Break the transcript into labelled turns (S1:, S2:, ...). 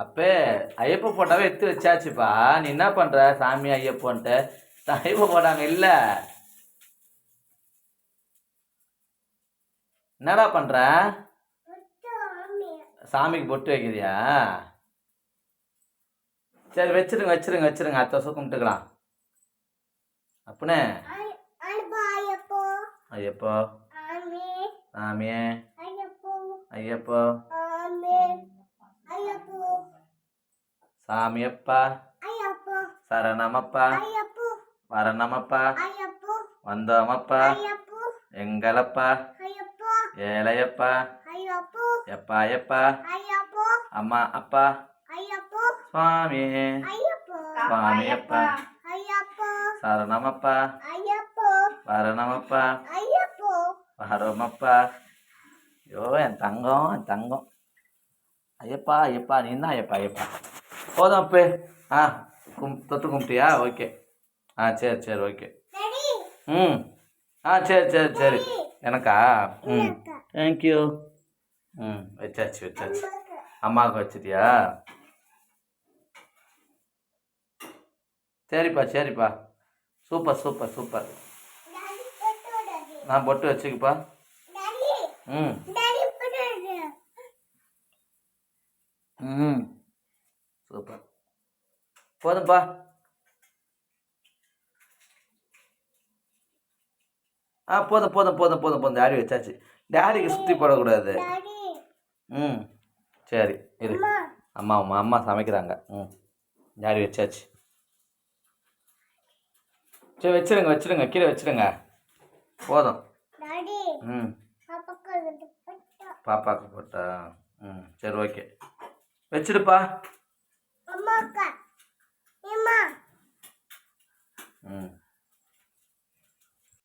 S1: அப்போ ஐயப்ப போட்டாவே எடுத்து வச்சாச்சுப்பா. நீ என்ன பண்ணுற? சாமி ஐயப்பன்ட்டு ஐயப்ப போட்டாங்க இல்லை. என்னடா பண்ணுற? சாமிக்கு பொட்டு வைக்கிறியா? சரி வச்சிருங்க வச்சிருங்க வச்சிருங்க, அடுத்த வருஷம் கும்பிட்டுக்கலாம். அப்படின்னே ஐயப்போ சாமியே ஐயப்போ சாமியப்பா சரணமப்பா வரணமப்பா வந்தோமப்பா எங்களப்பா ஏழையப்பா எப்பா எப்பா அம்மா அப்பா சுவாமி சுவாமியப்பா சரணமப்பா வரணமப்பா வரோமப்பா. ஐயோ என் தங்கம் என் தங்கம். ஐயப்பா ஐயப்பா நீ தான் ஐயப்பா ஐயப்பா. போதும் அப்போ. தொட்டு கும்பிட்டியா? ஓகே. சரி சரி ஓகே. ம் சரி சரி சரி. எனக்கா? தேங்க்யூ. வச்சாச்சு வச்சாச்சு. அம்மாவுக்கு வச்சிட்டியா? சரிப்பா சரிப்பா. Super super super. நான் பொட்டு வச்சுக்கப்பா. சூப்பர். போதும்ப்பா. போதும் போதும் போதும் போதும் போதும். டேடி வச்சாச்சு. டேடிக்கு சுற்றி போடக்கூடாது. சரி இரு. அம்மா அம்மா அம்மா சமைக்கிறாங்க. டேடி வச்சாச்சு. சரி வச்சிருங்க வச்சிருங்க, கீழே வச்சிருங்க. போதும். பாப்பாக்கு போட்டா? சரி ஓகே. வச்சிருப்பா. ம்